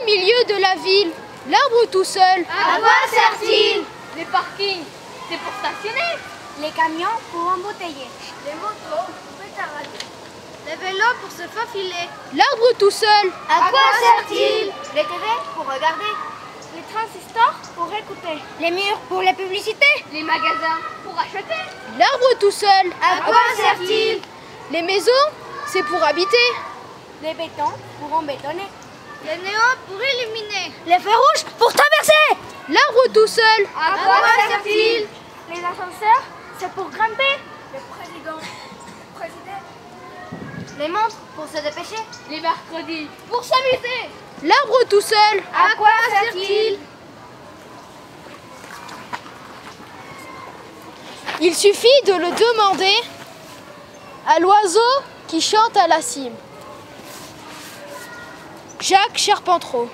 au milieu de la ville, l'arbre tout seul. À quoi sert-il? Les parkings, c'est pour stationner. Les camions pour embouteiller. Les motos pour pétarader. Les vélos pour se faufiler. L'arbre tout seul. À quoi sert-il? Les TV pour regarder. Les transistors pour écouter. Les murs pour les publicités. Les magasins pour acheter. L'arbre tout seul. À quoi sert-il? Les maisons, c'est pour habiter. Les bétons pour embétonner. Les néons pour illuminer. Les feux rouges pour traverser. L'arbre tout seul. À quoi sert-il? Les ascenseurs, c'est pour grimper. Le président. Les montres pour se dépêcher. Les mercredis pour s'amuser. L'arbre tout seul. À quoi sert-il? Il suffit de le demander à l'oiseau qui chante à la cime. Jacques Charpentreau.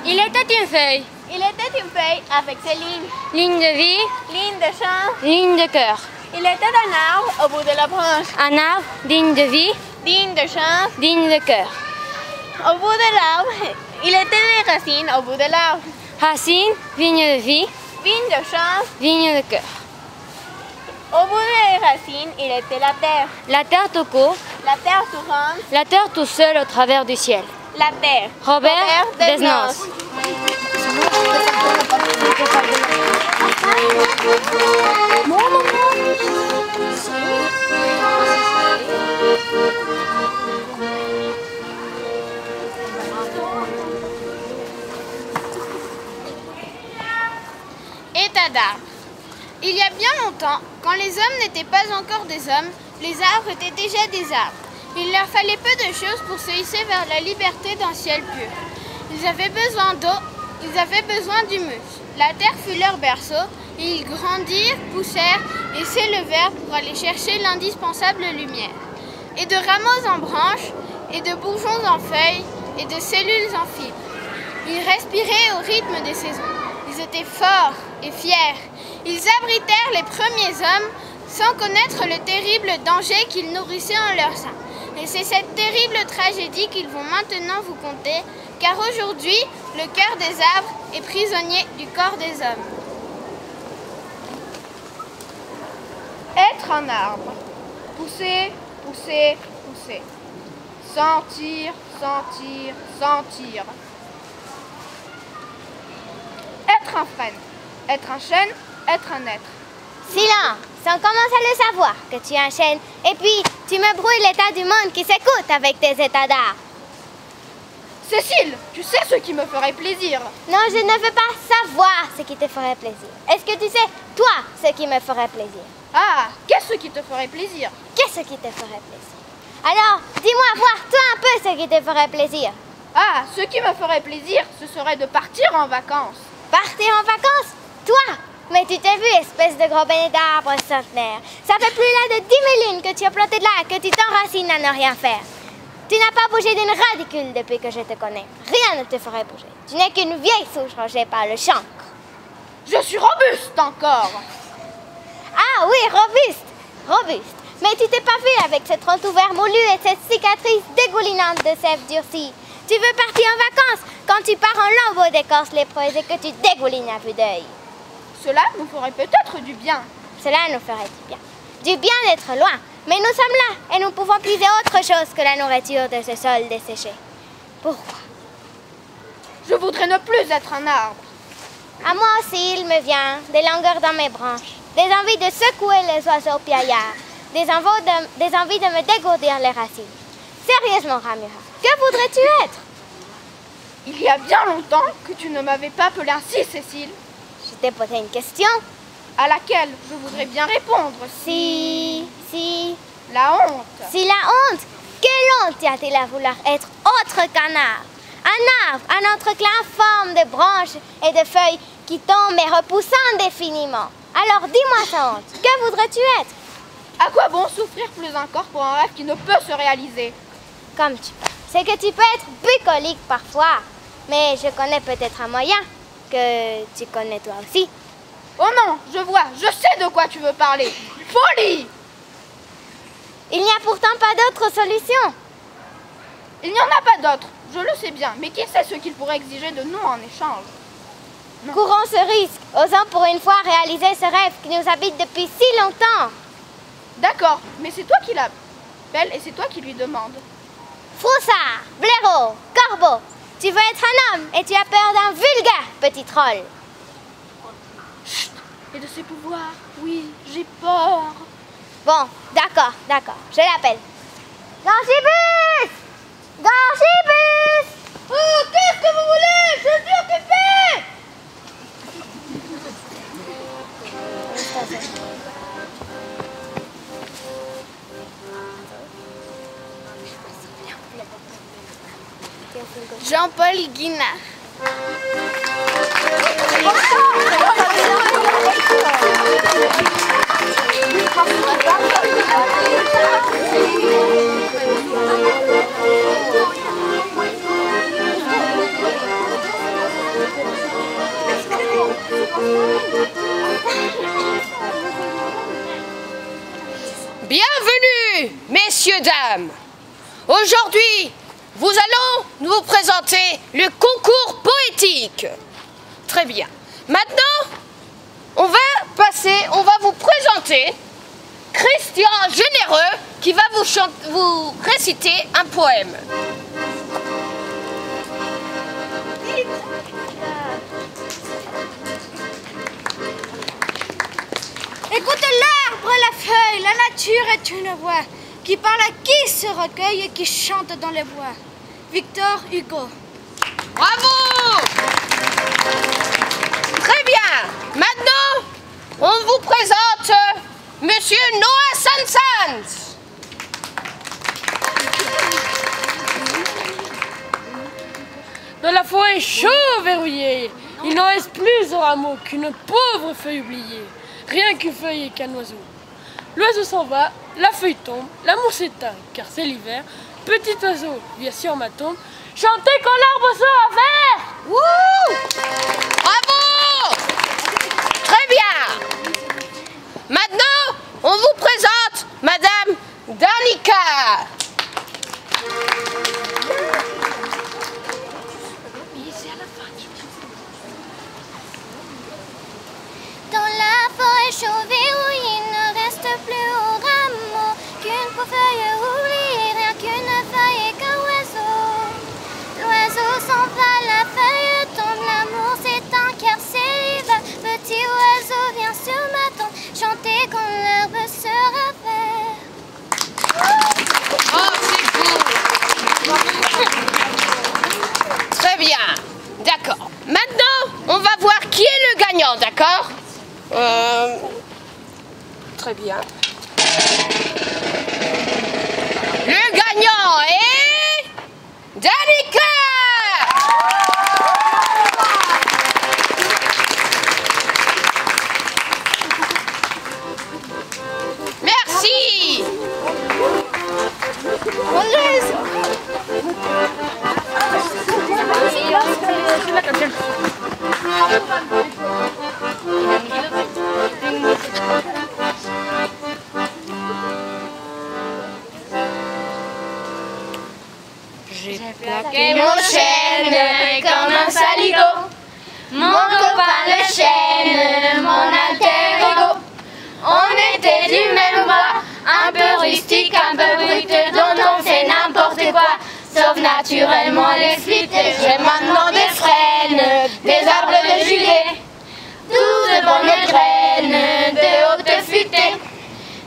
Il était une feuille. Il était une feuille avec ses lignes. Ligne de vie, Lignes de chant. ligne de cœur. Il était un arbre au bout de la branche. Un arbre, ligne de vie, Ligne de chant. ligne de cœur. Au bout de l'arbre, il était des racines au bout de l'arbre. Racine, ligne de vie, Ligne de chant. ligne de cœur. Au bout des racines, il était la terre. La terre tout court, La terre tournante. la terre tout seul au travers du ciel. La terre. Robert Desnos. État d'arbre. Il y a bien longtemps, quand les hommes n'étaient pas encore des hommes, les arbres étaient déjà des arbres. Il leur fallait peu de choses pour se hisser vers la liberté d'un ciel pur. Ils avaient besoin d'eau, ils avaient besoin d'humus. La terre fut leur berceau, et ils grandirent, poussèrent et s'élevèrent pour aller chercher l'indispensable lumière. Et de rameaux en branches, et de bourgeons en feuilles, et de cellules en fibres. Ils respiraient au rythme des saisons. Ils étaient forts et fiers. Ils abritèrent les premiers hommes sans connaître le terrible danger qu'ils nourrissaient en leur sein. Et c'est cette terrible tragédie qu'ils vont maintenant vous conter, car aujourd'hui, le cœur des arbres est prisonnier du corps des hommes. Être un arbre. Pousser, pousser, pousser. Sentir, sentir, sentir. Être un frêne. Être un chêne, être un être. Silence! On commence à le savoir que tu enchaînes. Et puis, tu me brouilles l'état du monde qui s'écoute avec tes états d'art. Cécile, tu sais ce qui me ferait plaisir. Non, je ne veux pas savoir ce qui te ferait plaisir. Est-ce que tu sais, toi, ce qui me ferait plaisir? Ah, qu'est-ce qui te ferait plaisir? Qu'est-ce qui te ferait plaisir? Alors, dis-moi, voir toi un peu ce qui te ferait plaisir. Ah, ce qui me ferait plaisir, ce serait de partir en vacances. Partir en vacances? Toi? Mais tu t'es vu, espèce de gros bénet d'arbre centenaire. Ça fait plus là de 10 000 lunes que tu as planté de là, que tu t'enracines à ne rien faire. Tu n'as pas bougé d'une radicule depuis que je te connais. Rien ne te ferait bouger. Tu n'es qu'une vieille souche rongée par le chancre. Je suis robuste encore. Ah oui, robuste, robuste. Mais tu t'es pas vu avec ce tronc ouvert moulu et cette cicatrice dégoulinante de sève durcie. Tu veux partir en vacances quand tu pars en lambeaux d'écorce lépreuse et que tu dégoulines à vue d'œil. Cela nous ferait peut-être du bien. Cela nous ferait du bien. Du bien d'être loin. Mais nous sommes là et nous pouvons puiser autre chose que la nourriture de ce sol desséché. Pourquoi? Je voudrais ne plus être un arbre. À moi aussi, il me vient des langueurs dans mes branches, des envies de secouer les oiseaux piaillards, des envies de me dégourdir les racines. Sérieusement, Ramura, que voudrais-tu être? Il y a bien longtemps que tu ne m'avais pas appelé ainsi, Cécile. Je t'ai posé une question. À laquelle je voudrais bien répondre. Si... La honte. Si la honte? Quelle honte y a-t-il à vouloir être autre qu'un arbre? Un arbre, un entreclin informe de branches et de feuilles qui tombent et repoussent indéfiniment. Alors dis-moi sans honte, que voudrais-tu être? À quoi bon souffrir plus encore pour un rêve qui ne peut se réaliser? Comme tu peux. C'est que tu peux être bucolique parfois. Mais je connais peut-être un moyen que tu connais toi aussi. Oh non, je vois, je sais de quoi tu veux parler. Folie! Il n'y a pourtant pas d'autre solution. Il n'y en a pas d'autre, je le sais bien, mais qui sait ce qu'il pourrait exiger de nous en échange? Courons ce risque, osons pour une fois réaliser ce rêve qui nous habite depuis si longtemps. D'accord, mais c'est toi qui l'appelle et c'est toi qui lui demande. Froussard, blaireau, corbeau, tu veux être un homme et tu as peur d'un vulgaire petit troll. Chut! Et de ses pouvoirs, oui, j'ai peur. Bon, d'accord, je l'appelle. Gangibus! Gangibus! Oh, qu'est-ce que vous voulez? Je suis occupée! Jean-Paul Guinard. Bienvenue, messieurs, dames. Aujourd'hui, nous allons nous présenter le concours poétique. Très bien. Maintenant, on va vous présenter Christian Généreux qui va vous réciter un poème. Écoute l'arbre, la feuille, la nature est une voix qui parle à qui se recueille et qui chante dans les bois. Victor Hugo. Bravo! Très bien. Maintenant, on vous présente Monsieur Noah Sansans. Dans la forêt chaud verrouillée, il n'en reste plus au rameau qu'une pauvre feuille oubliée, rien qu'une feuille et qu'un oiseau. L'oiseau s'en va, la feuille tombe, l'amour s'éteint, car c'est l'hiver. Petit oiseau, viens sur ma tombe, chantez quand l'arbre sera vert. Wouh! Bravo! Très bien. Maintenant, on vous présente Madame Danica. Dans la forêt chauve verrouillée, il ne reste plus au rameau qu'une pauvre feuille oubliée, rien qu'une feuille et qu'un oiseau. L'oiseau s'en va, la feuille tombe, l'amour s'éteint car c'est l'hiver. Petit oiseau, viens sur ma tombe, chanter quand l'herbe sera verte. Oh, c'est cool. Très bien. D'accord. Maintenant, on va voir qui est le gagnant, d'accord? Très bien. Le gagnant est Danica. Merci. J'ai Et mon chêne comme un saligo, mon copain le chêne, mon alter ego. On était du même bois, un peu rustique, un peu brut, dont on fait n'importe quoi, sauf naturellement les flûtes. J'ai maintenant des frênes, des arbres de juillet, toutes bonnes graines de haute futée.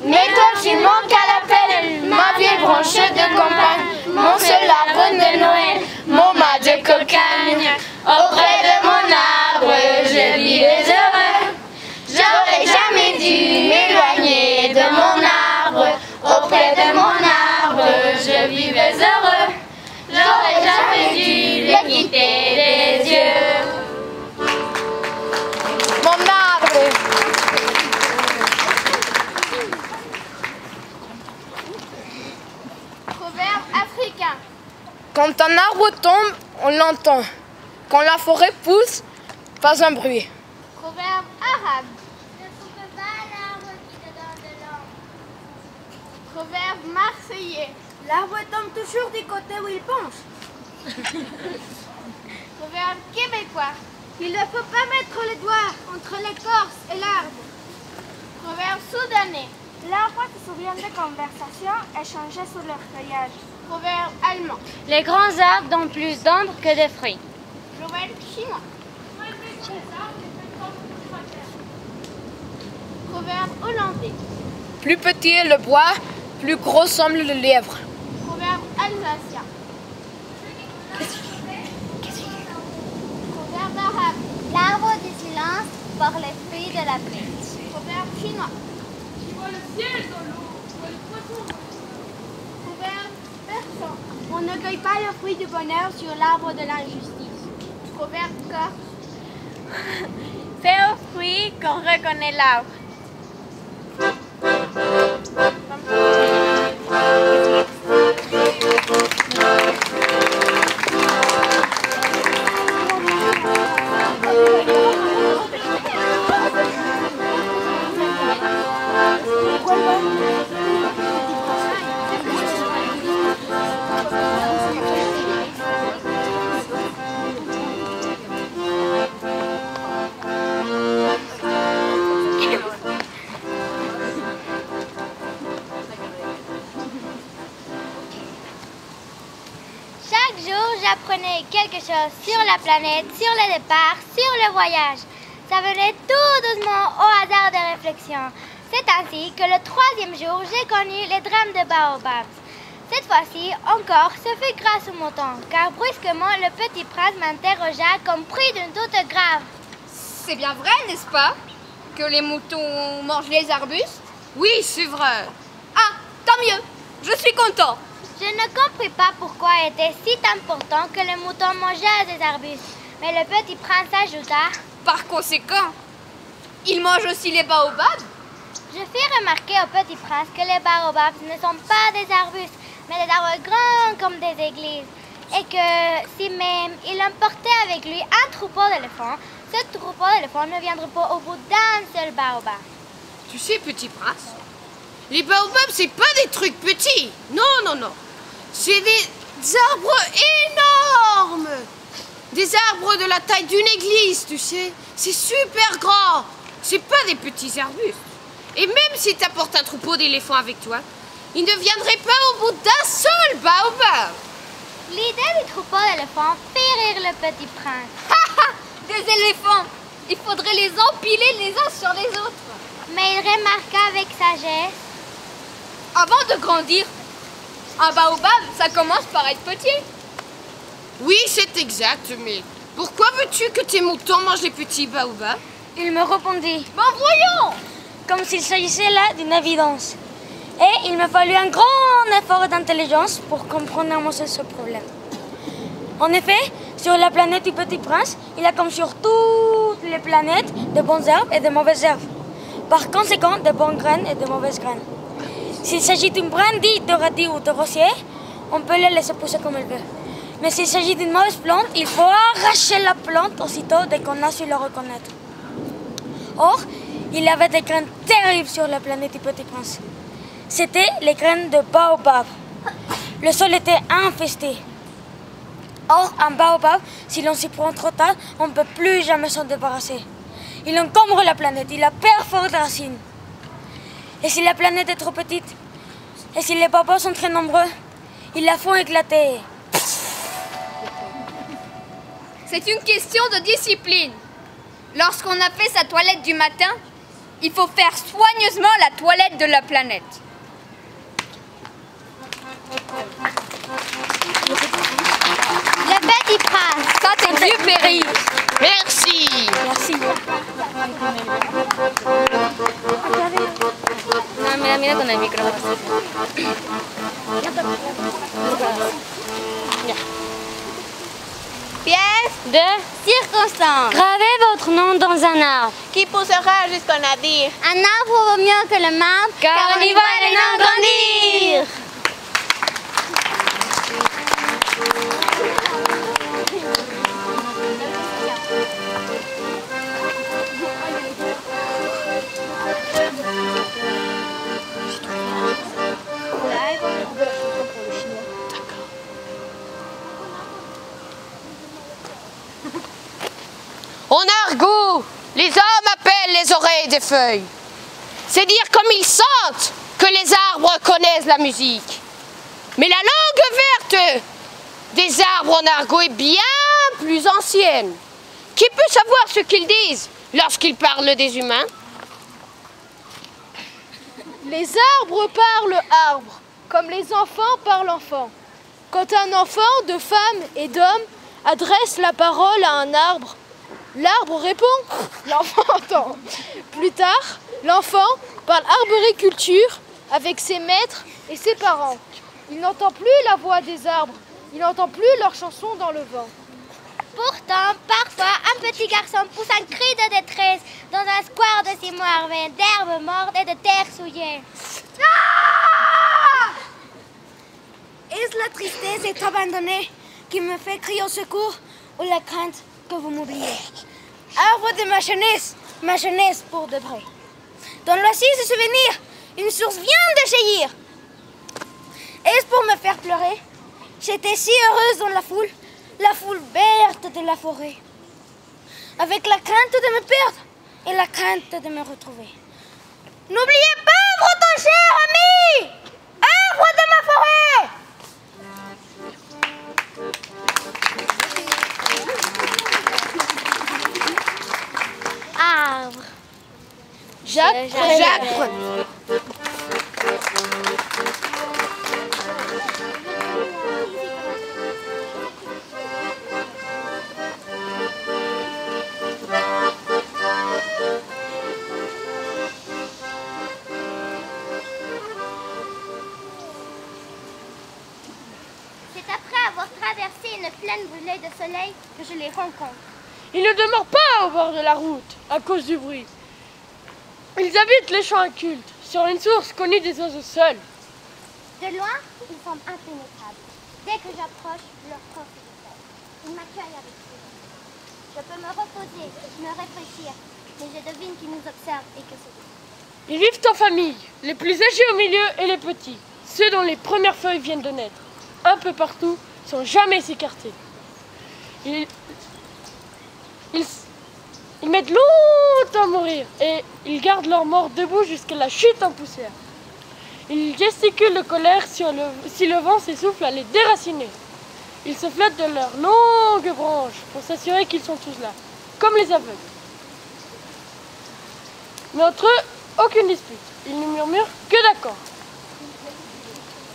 Mais toi tu manques à l'appel, ma vieille branche de campagne, mon seul arbre de Noël, mon mât de cocagne. Auprès de mon arbre, je vivais heureux. J'aurais jamais dû m'éloigner de mon arbre. Auprès de mon arbre, je vivais heureux. J'aurais jamais dû le quitter des yeux. Mon arbre. Proverbe africain. Quand un arbre tombe, on l'entend. quand la forêt pousse, pas un bruit. Proverbe arabe. Ne coupe pas l'arbre qui te donne de l'ombre. Proverbe marseillais. L'arbre tombe toujours du côté où il penche. Proverbe québécois. Il ne faut pas mettre les doigts entre l'écorce et l'arbre. Proverbe soudanais. L'arbre se souvient des conversations échangées sur leur feuillage. Proverbe allemand. Les grands arbres donnent plus d'ombre que de fruits. Proverbe chinois. Proverbe hollandais. Plus petit est le bois, plus gros semble le lièvre. Proverbe alsacien. Proverbe arabe. L'arbre du silence porte les fruits de la paix. Proverbe chinois. Proverbe persan. On ne cueille pas le fruit du bonheur sur l'arbre de l'injustice. Proverbe corse. C'est au fruit qu'on reconnaît l'arbre. Chaque jour, j'apprenais quelque chose sur la planète, sur le départ, sur le voyage. Ça venait tout doucement au hasard des réflexions. C'est ainsi que le 3e jour, j'ai connu les drames de Baobab. Cette fois-ci encore, ce fut grâce au mouton, car brusquement, le petit prince m'interrogea comme pris d'une doute grave. C'est bien vrai, n'est-ce pas, que les moutons mangent les arbustes? Oui, c'est vrai. Ah, tant mieux, je suis content. Je ne compris pas pourquoi il était si important que les moutons mangeaient des arbustes. Mais le petit prince ajouta: Par conséquent, ils mangent aussi les baobabs? Je fis remarquer au petit prince que les baobabs ne sont pas des arbustes, mais des arbres grands comme des églises. Et que si même il emportait avec lui un troupeau d'éléphants, ce troupeau d'éléphants ne viendrait pas au bout d'un seul baobab. Tu sais, petit prince, les baobabs, c'est pas des trucs petits. Non, non, non. C'est des arbres énormes. Des arbres de la taille d'une église, tu sais. C'est super grand. C'est pas des petits arbustes. Et même si tu apportes un troupeau d'éléphants avec toi, ils ne viendraient pas au bout d'un seul baobab. L'idée du troupeau d'éléphants fit rire le petit prince. Des éléphants! Il faudrait les empiler les uns sur les autres. Mais il remarqua avec sagesse: Avant de grandir, un baobab, ça commence par être petit. Oui, c'est exact, mais pourquoi veux-tu que tes moutons mangent les petits baobabs? Il me répondit, Ben voyons! comme s'il s'agissait là d'une évidence. Et il me fallut un grand effort d'intelligence pour comprendre ce problème. En effet, sur la planète du Petit Prince, il y a comme sur toutes les planètes de bonnes herbes et de mauvaises herbes. Par conséquent, de bonnes graines et de mauvaises graines. S'il s'agit d'une brindille de radis ou de rosier, on peut les laisser pousser comme elle veut. Mais s'il s'agit d'une mauvaise plante, il faut arracher la plante aussitôt dès qu'on a su le reconnaître. Or, il y avait des graines terribles sur la planète du Petit Prince. C'étaient les graines de baobab. Le sol était infesté. Or, un baobab, si l'on s'y prend trop tard, on ne peut plus jamais s'en débarrasser. Il encombre la planète, il la perfore de racines. Et si la planète est trop petite, et si les baobabs sont très nombreux, ils la font éclater. C'est une question de discipline. Lorsqu'on a fait sa toilette du matin, il faut faire soigneusement la toilette de la planète. Le petit prince. Ça, c'est vieux Péri. Merci. Merci. No, mira, mira con el micro. Pièce De circonstance graver votre nom dans un arbre. qui poussera jusqu'au navire. Un arbre vaut mieux que le marbre, Car on y voit les nains grandir. appelle les oreilles des feuilles. C'est dire comme ils sentent que les arbres connaissent la musique. Mais la langue verte des arbres en argot est bien plus ancienne. Qui peut savoir ce qu'ils disent lorsqu'ils parlent des humains? Les arbres parlent arbres, comme les enfants parlent enfants. Quand un enfant de femme et d'homme adresse la parole à un arbre, l'arbre répond, l'enfant entend. Plus tard, l'enfant parle arboriculture avec ses maîtres et ses parents. Il n'entend plus la voix des arbres, il n'entend plus leurs chansons dans le vent. Pourtant, parfois, un petit garçon pousse un cri de détresse dans un square de ciment armé d'herbes mortes et de terre souillée. Ah! Est-ce la tristesse d'être abandonné qui me fait crier au secours ou la crainte que vous m'oubliez? Arbre de ma jeunesse pour de vrai. Dans l'oasis de souvenirs, une source vient de jaillir. Est-ce pour me faire pleurer? J'étais si heureuse dans la foule verte de la forêt, avec la crainte de me perdre et la crainte de me retrouver. N'oubliez pas votre cher ami, arbre de ma forêt! Arbre. Jacques Premier. C'est après avoir traversé une plaine brûlée de soleil que je les rencontre. Ils ne demeurent pas au bord de la route à cause du bruit. Ils habitent les champs incultes, sur une source connue des oiseaux seuls. De loin, ils semblent impénétrables. Dès que j'approche, leur corps se détache. Ils m'accueillent avec sourire. Je peux me reposer, me réfléchir, mais je devine qu'ils nous observent et que c'est... Ils vivent en famille, les plus âgés au milieu et les petits, ceux dont les premières feuilles viennent de naître, un peu partout, sans jamais s'écarter. Ils mettent longtemps à mourir et ils gardent leur mort debout jusqu'à la chute en poussière. Ils gesticulent de colère si le vent s'essouffle à les déraciner. Ils se flattent de leurs longues branches pour s'assurer qu'ils sont tous là, comme les aveugles. Mais entre eux, aucune dispute. Ils ne murmurent que d'accord.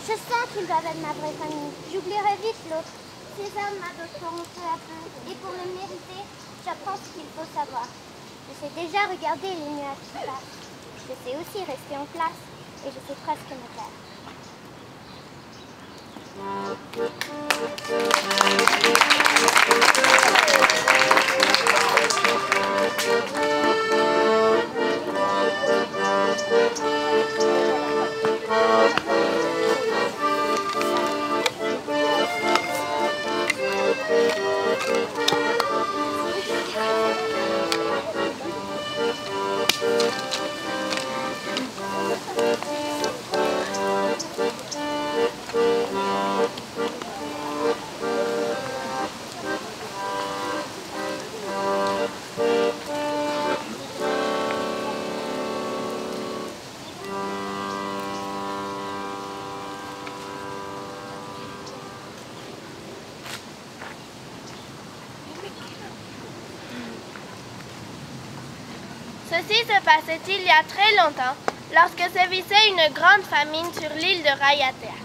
Je sens qu'ils doivent être ma vraie famille. J'oublierai vite l'autre. Ces hommes m'adopteront peu à peu. Et pour le mériter, j'apprends ce qu'il faut savoir. Je sais déjà regarder les nuages qui passent. Je sais aussi rester en place. Et je sais presque me taire. Ceci se passait il y a très longtemps, lorsque sévissait une grande famine sur l'île de Raiatea.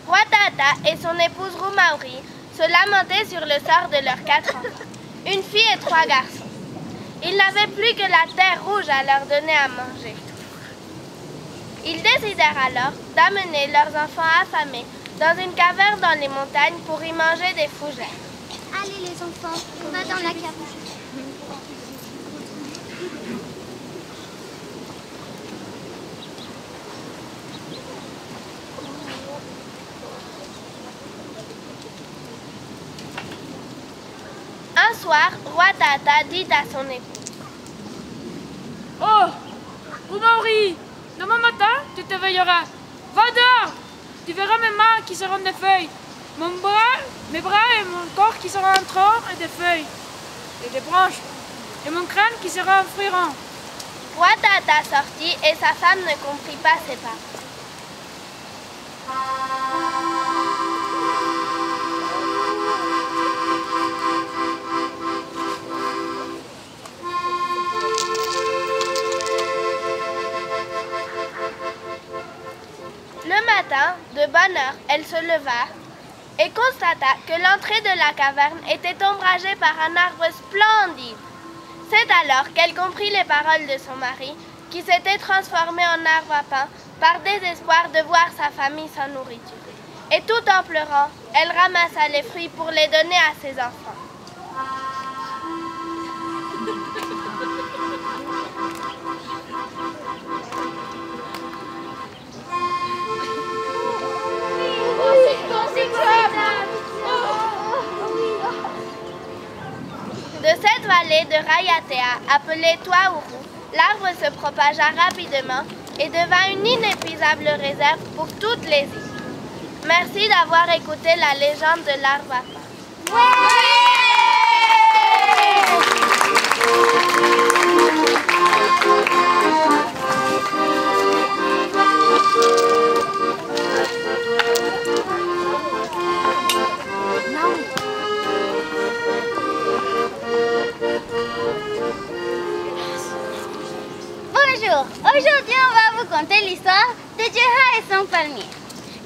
Roi Tata et son épouse Roumaouri se lamentaient sur le sort de leurs 4 enfants, une fille et 3 garçons. Ils n'avaient plus que la terre rouge à leur donner à manger. Ils décidèrent alors d'amener leurs enfants affamés dans une caverne dans les montagnes pour y manger des fougères. Allez les enfants, on va dans la caverne. Un soir, Roi Tata dit à son épouse: Oh, Roumaouri, demain matin, tu te veilleras. Va dehors, tu verras mes mains qui seront des feuilles, mes bras et mon corps qui seront un tronc et des feuilles et des branches, et mon crâne qui sera un fruit rond. Roi Tata sortit et sa femme ne comprit pas ses paroles. Le matin, de bonne heure, elle se leva et constata que l'entrée de la caverne était ombragée par un arbre splendide. C'est alors qu'elle comprit les paroles de son mari, qui s'était transformé en arbre à pain par désespoir de voir sa famille sans nourriture. Et tout en pleurant, elle ramassa les fruits pour les donner à ses enfants. De cette vallée de Rayatea, appelée Toaourou, l'arbre se propagea rapidement et devint une inépuisable réserve pour toutes les îles. Merci d'avoir écouté la légende de l'arbre à pain. Bonjour, aujourd'hui on va vous conter l'histoire de Djeha et son palmier.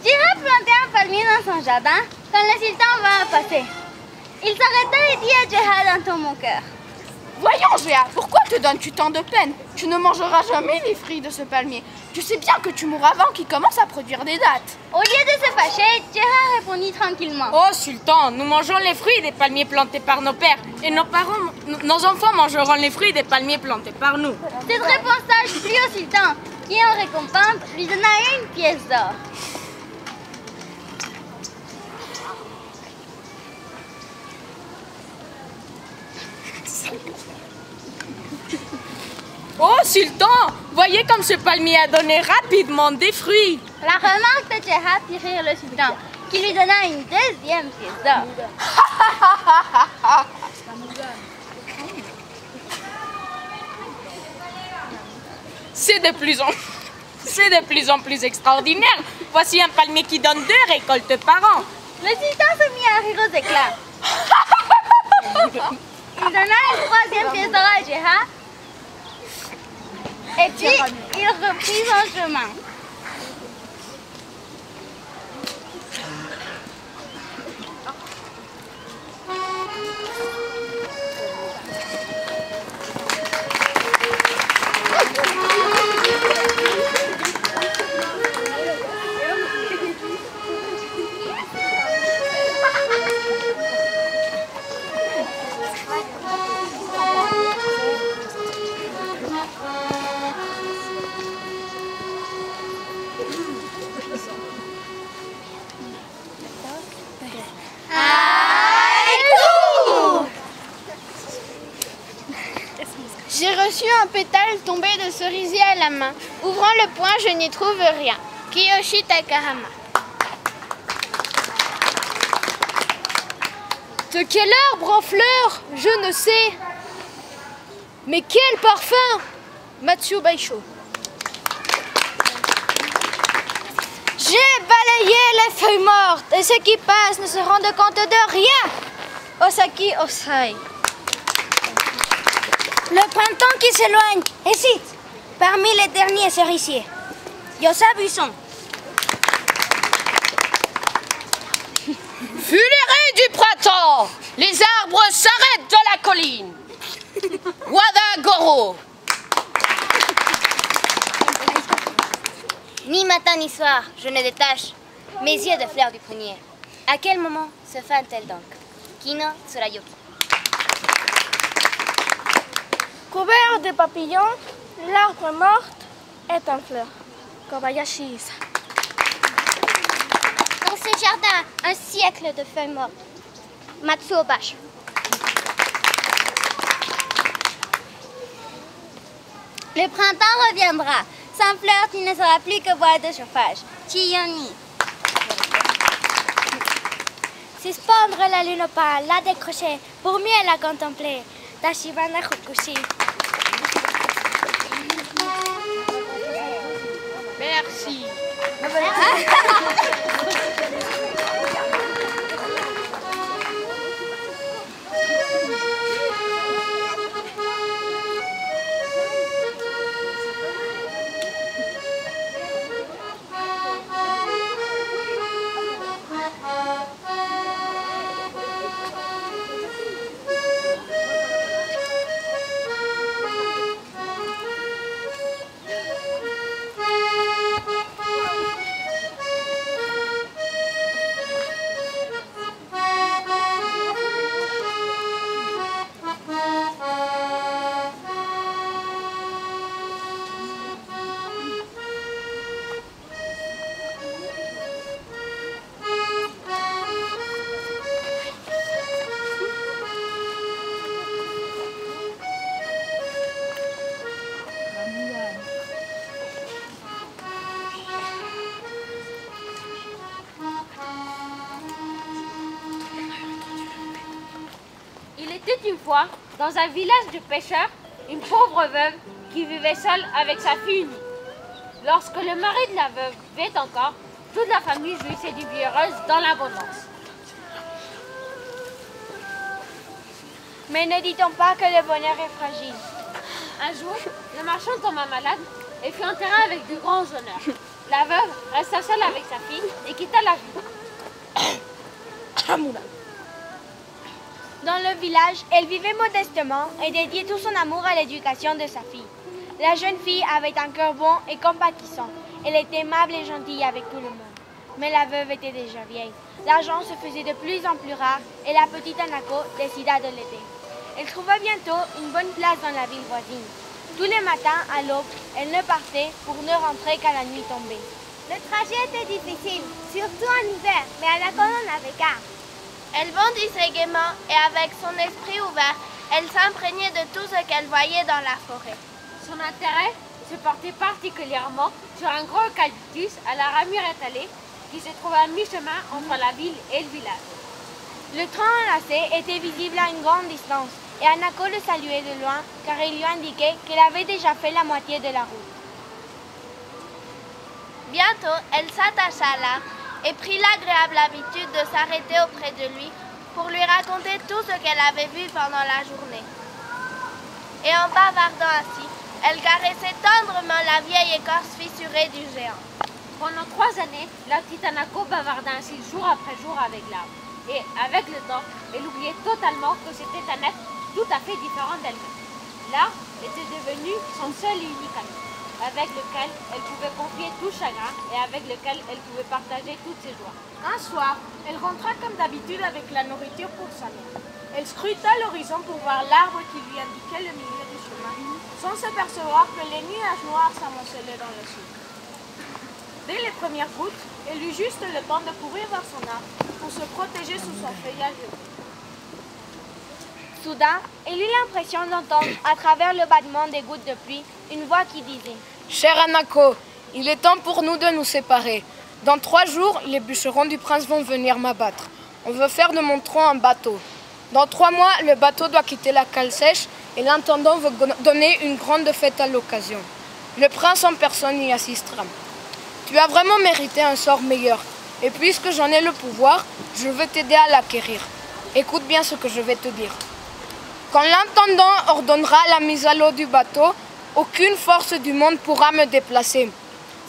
Djeha plantait un palmier dans son jardin quand le sultan vint à passer. Il s'arrêta et dit à Djeha d'un ton mon cœur. Voyons, Djeha, pourquoi te donnes-tu tant de peine? Tu ne mangeras jamais les fruits de ce palmier. Tu sais bien que tu mourras avant qu'il commence à produire des dattes. Au lieu de se fâcher, Djeha répondit tranquillement. Oh, sultan, nous mangeons les fruits des palmiers plantés par nos pères. Et nos enfants mangeront les fruits des palmiers plantés par nous. Cette réponse sage plut au sultan, qui en récompense lui donna une pièce d'or. Oh, sultan, voyez comme ce palmier a donné rapidement des fruits. La remarque de Djeha fit rire le sultan, qui lui donna une deuxième pièce d'or. C'est de plus en plus extraordinaire. Voici un palmier qui donne 2 récoltes par an. Le sultan se mit à rire aux éclats. Il donna une 3e pièce d'or à Djeha. Et puis, il reprit son chemin. J'ai reçu un pétale tombé de cerisier à la main. Ouvrant le poing, je n'y trouve rien. Kiyoshi Takahama. De quel arbre en fleurs? Je ne sais. Mais quel parfum! Matsuo Baisho. J'ai balayé les feuilles mortes et ceux qui passent ne se rendent compte de rien. Osaki Osai. Le printemps qui s'éloigne hésite parmi les derniers cerisiers. Yosa Buisson. Fulérailles du printemps, les arbres s'arrêtent de la colline. Wada Goro. Ni matin ni soir, je ne détache mes yeux de fleurs du prunier. À quel moment se fanent-elles donc? Kino Tsurayuki. Couvert de papillons, l'arbre mort est en fleurs. Kobayashi. Dans ce jardin, un siècle de feuilles mortes. Matsuo Basho. Le printemps reviendra. Sans fleurs, tu ne seras plus que voile de chauffage. Chiyoni. Suspendre la lune au pas, la décrocher, pour mieux la contempler. Tashibana Hukushi. Merci. Il était une fois, dans un village de pêcheurs, une pauvre veuve qui vivait seule avec sa fille unique. Lorsque le mari de la veuve vivait encore, toute la famille jouissait d'une vie heureuse dans l'abondance. Mais ne dit-on pas que le bonheur est fragile? Un jour, le marchand tomba malade et fut enterré avec de grands honneurs. La veuve resta seule avec sa fille et quitta la ville. Dans le village, elle vivait modestement et dédiait tout son amour à l'éducation de sa fille. La jeune fille avait un cœur bon et compatissant. Elle était aimable et gentille avec tout le monde. Mais la veuve était déjà vieille. L'argent se faisait de plus en plus rare et la petite Hanako décida de l'aider. Elle trouva bientôt une bonne place dans la ville voisine. Tous les matins, à l'aube, elle ne partait pour ne rentrer qu'à la nuit tombée. Le trajet était difficile, surtout en hiver, mais Hanako n'en avait qu'un. Elle bondissait gaiement et avec son esprit ouvert, elle s'imprégnait de tout ce qu'elle voyait dans la forêt. Son intérêt se portait particulièrement sur un gros eucalyptus à la ramure étalée qui se trouvait à mi-chemin entre la ville et le village. Le train enlacé était visible à une grande distance et Hanako le saluait de loin car il lui indiquait qu'elle avait déjà fait la moitié de la route. Bientôt, elle s'attacha à l'arbre et prit l'agréable habitude de s'arrêter auprès de lui pour lui raconter tout ce qu'elle avait vu pendant la journée. Et en bavardant ainsi, elle caressait tendrement la vieille écorce fissurée du géant. Pendant 3 années, la petite Hanako bavarda ainsi jour après jour avec l'arbre. Et avec le temps, elle oubliait totalement que c'était un être tout à fait différent d'elle-même. L'arbre était devenu son seul et unique ami, avec lequel elle pouvait confier tout chagrin et avec lequel elle pouvait partager toutes ses joies. Un soir, elle rentra comme d'habitude avec la nourriture pour sa mère. Elle scruta l'horizon pour voir l'arbre qui lui indiquait le milieu du chemin, sans s'apercevoir que les nuages noirs s'amoncelaient dans le sud. Dès les premières gouttes, elle eut juste le temps de courir vers son arbre pour se protéger sous son feuillage. Soudain, elle eut l'impression d'entendre, à travers le battement des gouttes de pluie, une voix qui disait « Chère Hanako, il est temps pour nous de nous séparer. Dans 3 jours, les bûcherons du prince vont venir m'abattre. On veut faire de mon tronc un bateau. Dans 3 mois, le bateau doit quitter la cale sèche et l'intendant veut donner une grande fête à l'occasion. Le prince en personne y assistera. Tu as vraiment mérité un sort meilleur. Et puisque j'en ai le pouvoir, je veux t'aider à l'acquérir. Écoute bien ce que je vais te dire. Quand l'intendant ordonnera la mise à l'eau du bateau, aucune force du monde pourra me déplacer.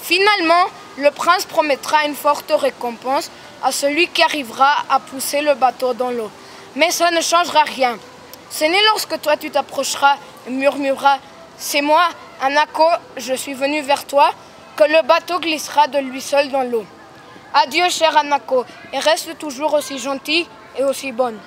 Finalement, le prince promettra une forte récompense à celui qui arrivera à pousser le bateau dans l'eau. Mais ça ne changera rien. Ce n'est lorsque toi tu t'approcheras et murmureras « C'est moi, Hanako, je suis venu vers toi » que le bateau glissera de lui seul dans l'eau. Adieu, chère Hanako, et reste toujours aussi gentille et aussi bonne.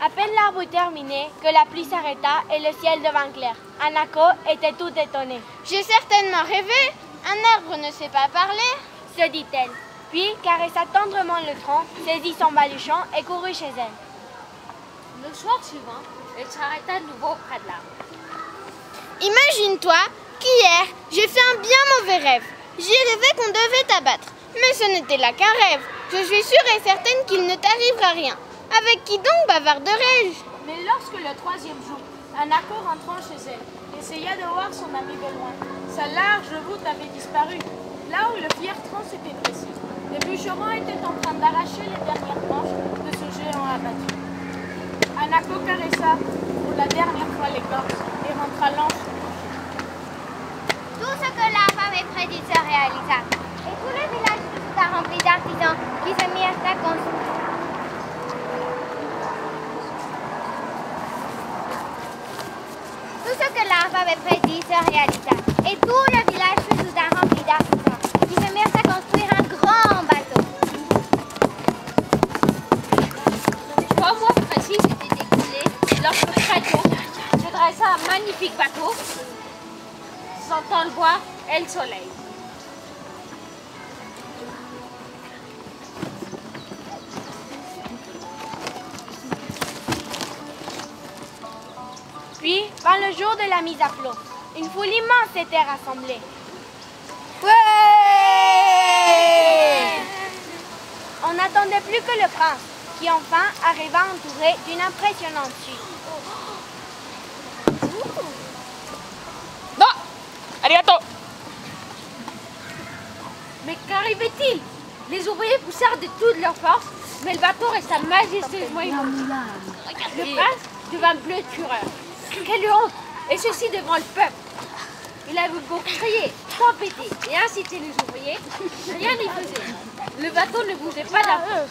À peine l'arbre eut terminé que la pluie s'arrêta et le ciel devint clair. Hanako était toute étonnée. J'ai certainement rêvé. Un arbre ne sait pas parler, se dit-elle. Puis caressa tendrement le tronc, saisit son baluchon et courut chez elle. Le soir suivant, elle s'arrêta de nouveau près de l'arbre. Imagine-toi qu'hier, j'ai fait un bien mauvais rêve. J'ai rêvé qu'on devait t'abattre. Mais ce n'était là qu'un rêve. Je suis sûre et certaine qu'il ne t'arrivera rien. Avec qui donc bavarderai-je? Mais lorsque le 3e jour, Hanako rentrant chez elle, essaya de voir son ami de loin, Sa large voûte avait disparu, là où le fier tronc s'était dressé. Les bûcherons étaient en train d'arracher les dernières branches de ce géant abattu. Hanako caressa pour la dernière fois l'écorce et rentra lente. Tout ce que l'arbre avait prédit se réalisa. Et tout le village fut rempli d'artisans qui se mirent à construire. Tout ce que l'arbre avait prédit se réalisa. Et tout le village fut soudain rempli d'artisans qui se mirent à construire un grand bateau. 3 mois précis s'étaient écoulés lorsque près d'eau se dressa un magnifique bateau, sentant le bois et le soleil. Puis, vers le jour de la mise à flot, une foule immense s'était rassemblée. Ouais! On n'attendait plus que le prince, qui enfin arriva entouré d'une impressionnante suite. Non! Arigato! Mais qu'arrivait-il? Les ouvriers poussèrent de toutes leurs forces, mais le bateau resta majestueusement immobile. Le prince devint bleu de fureur. Quelle honte! Et ceci devant le peuple. Il avait beau crier, tempêter et inciter les ouvriers, rien n'y faisait. Le bateau ne bougeait pas d'un peu.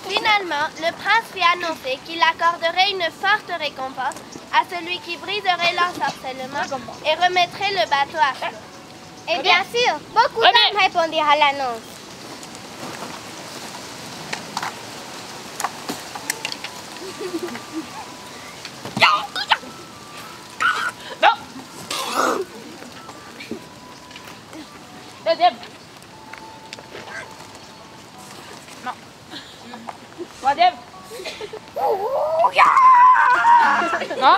Finalement, le prince fit annoncer qu'il accorderait une forte récompense à celui qui briserait l'ensorcellement et remettrait le bateau à flot. Et bien sûr, beaucoup d'hommes répondirent à l'annonce. Deuxième. Non. Troisième. Non.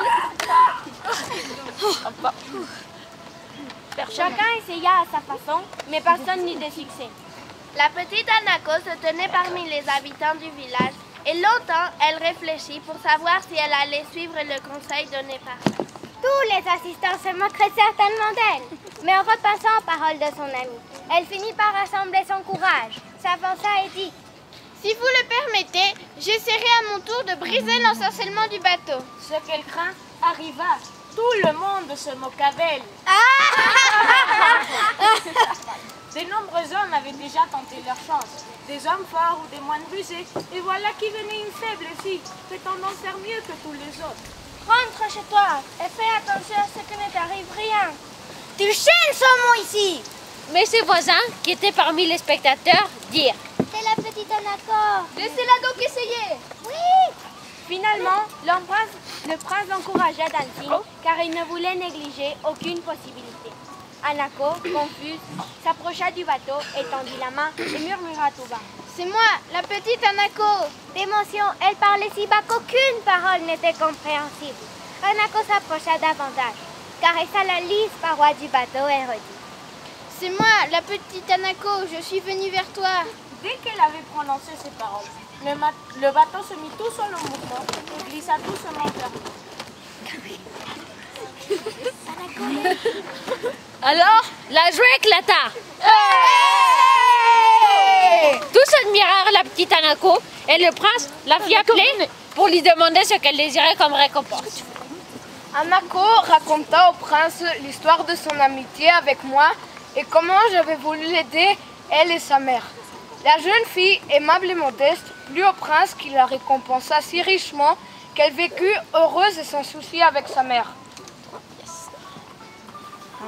Chacun essaya à sa façon, mais personne n'eut de succès. La petite Hanako se tenait parmi les habitants du village et longtemps elle réfléchit pour savoir si elle allait suivre le conseil donné par elle. Tous les assistants se moqueraient certainement d'elle, mais en repensant aux paroles de son amie, elle finit par rassembler son courage, s'avança et dit: Si vous le permettez, j'essaierai à mon tour de briser l'ensorcellement du bateau. Ce qu'elle craint arriva. Tout le monde se moqua d'elle. De nombreux hommes avaient déjà tenté leur chance. Des hommes forts ou des moines rusés. Et voilà qui venait une faible fille, prétendant faire mieux que tous les autres. Rentre chez toi et fais attention à ce que ne t'arrive rien. Tu chaînes son mot ici. Mais ses voisins, qui étaient parmi les spectateurs, dirent: C'est la petite Hanako. Laissez-la donc essayer. Oui. Finalement, le prince l'encouragea dans le signe, car il ne voulait négliger aucune possibilité. Hanako, confuse, s'approcha du bateau, étendit la main et murmura tout bas: C'est moi, la petite Hanako. D'émotion, elle parlait si bas qu'aucune parole n'était compréhensible. Hanako s'approcha davantage, caressa la lisse paroi du bateau et redit: C'est moi, la petite Hanako, je suis venue vers toi. Dès qu'elle avait prononcé ces paroles, le bateau se mit tout seul en mouvement et glissa doucement vers nous. Alors, la joie éclata. Tous admirèrent la petite Hanako et le prince la fit appeler pour lui demander ce qu'elle désirait comme récompense. Hanako raconta au prince l'histoire de son amitié avec moi et comment j'avais voulu l'aider, elle et sa mère. La jeune fille, aimable et modeste, plut au prince qui la récompensa si richement qu'elle vécut heureuse et sans souci avec sa mère. Oh,